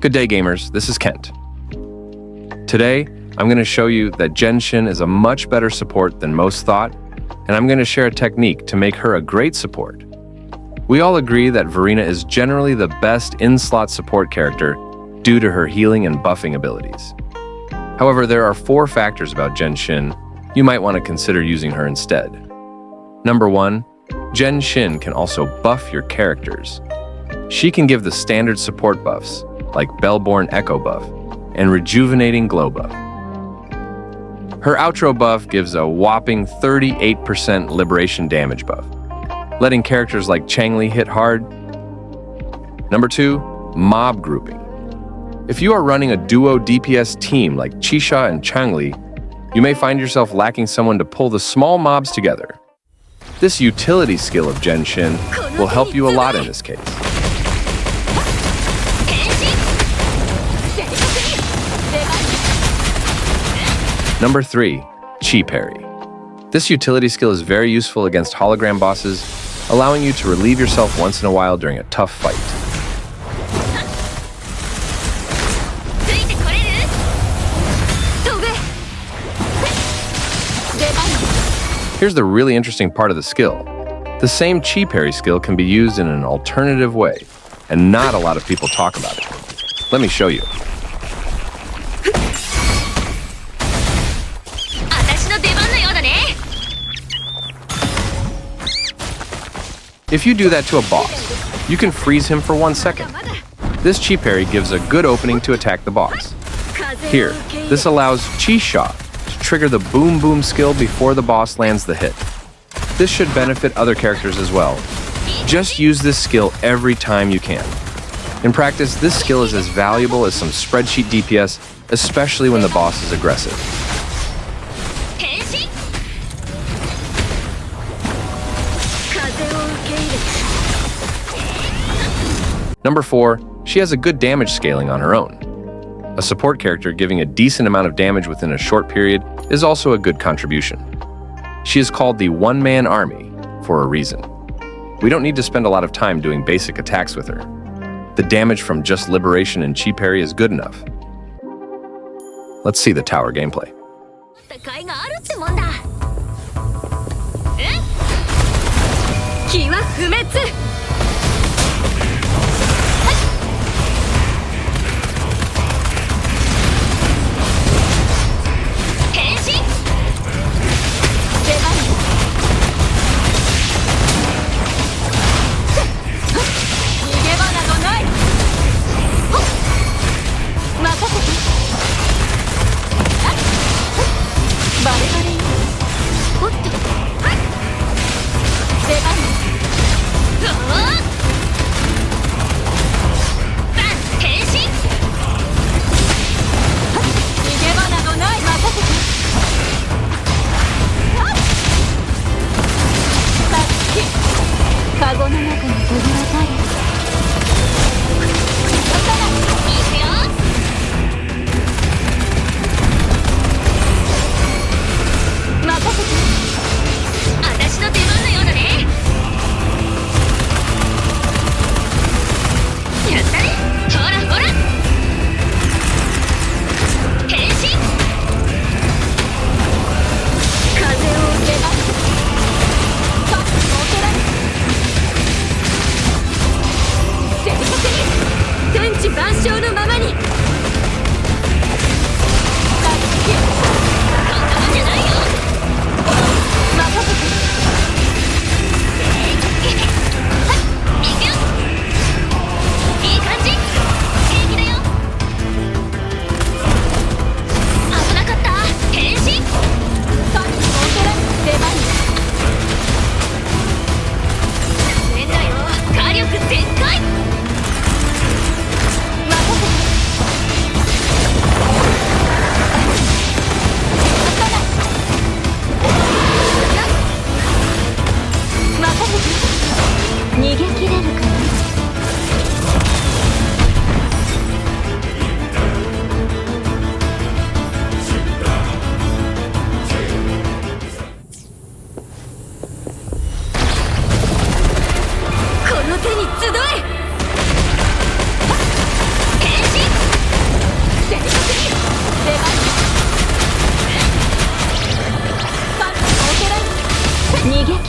Good day, gamers. This is Kent. Today, I'm going to show you that Jianxin is a much better support than most thought, and I'm going to share a technique to make her a great support. We all agree that Verina is generally the best in-slot support character due to her healing and buffing abilities. However, there are 4 factors about Jianxin you might want to consider using her instead. Number 1, Jianxin can also buff your characters. She can give the standard support buffs, like Bellborn Echo buff and Rejuvenating Glow buff. Her outro buff gives a whopping 38% liberation damage buff, letting characters like Changli hit hard. Number 2, mob grouping. If you are running a duo DPS team like Chixia and Changli, you may find yourself lacking someone to pull the small mobs together. This utility skill of Jianxin will help you a lot in this case. Number 3, Chi parry. This utility skill is very useful against hologram bosses, allowing you to relieve yourself once in a while during a tough fight. Here's the really interesting part of the skill. The same Chi parry skill can be used in an alternative way, and not a lot of people talk about it. Let me show you. If you do that to a boss, you can freeze him for 1 second. This Chi parry gives a good opening to attack the boss. Here, this allows Chi shot to trigger the boom boom skill before the boss lands the hit. This should benefit other characters as well. Just use this skill every time you can. In practice, this skill is as valuable as some spreadsheet DPS, especially when the boss is aggressive. Number 4, she has a good damage scaling on her own. A support character giving a decent amount of damage within a short period is also a good contribution. She is called the one-man army for a reason. We don't need to spend a lot of time doing basic attacks with her. The damage from just liberation and Chi parry is good enough. Let's see the tower gameplay.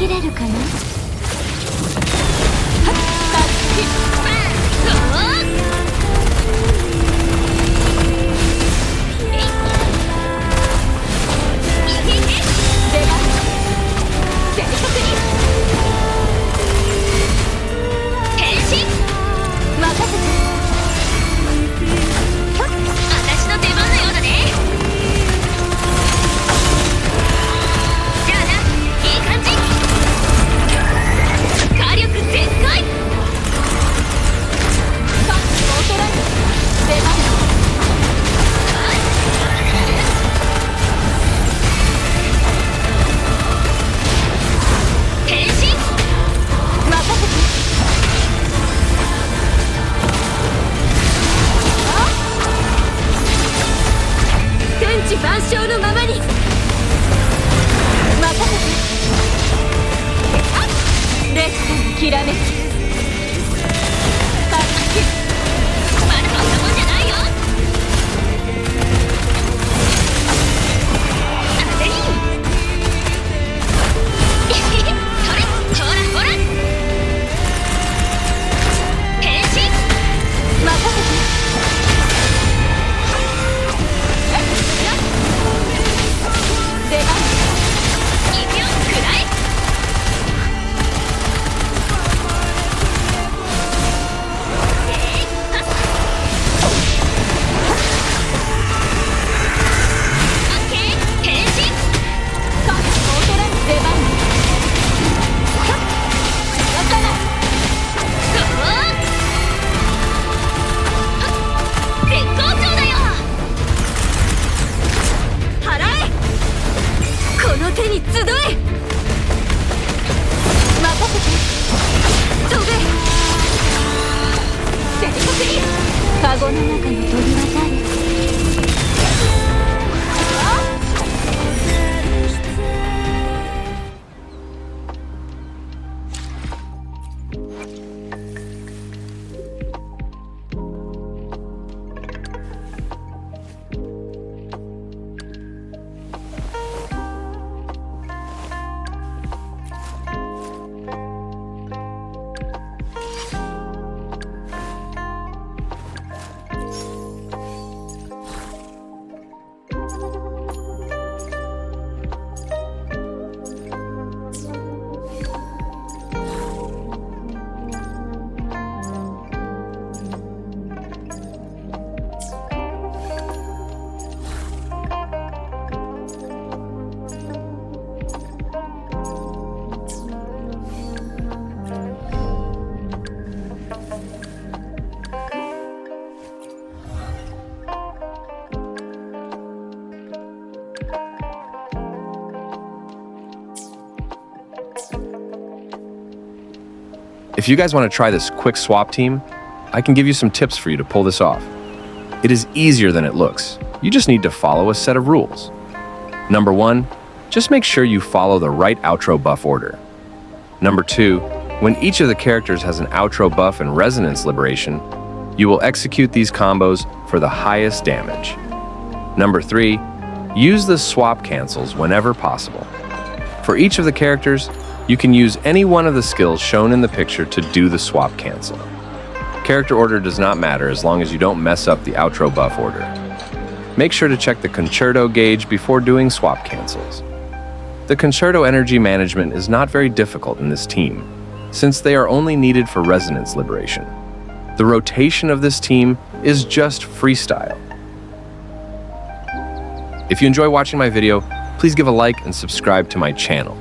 きれるかな。万象のままに任せて。レッスンきらめき。パッチ。まだそんなもんじゃないよ。あれいそれ、ほらほら。変身。任せて。出番。行くよ、くらえ。手に集え。任せて。飛べ。正確に。カゴの中の鳥は誰。If you guys want to try this quick swap team, I can give you some tips for you to pull this off. It is easier than it looks. You just need to follow a set of rules. Number 1, just make sure you follow the right outro buff order. Number 2, when each of the characters has an outro buff and resonance liberation, you will execute these combos for the highest damage. Number 3, use the swap cancels whenever possible. For each of the characters, you can use any one of the skills shown in the picture to do the swap cancel. Character order does not matter as long as you don't mess up the outro buff order. Make sure to check the concerto gauge before doing swap cancels. The concerto energy management is not very difficult in this team, since they are only needed for resonance liberation. The rotation of this team is just freestyle. If you enjoy watching my video, please give a like and subscribe to my channel.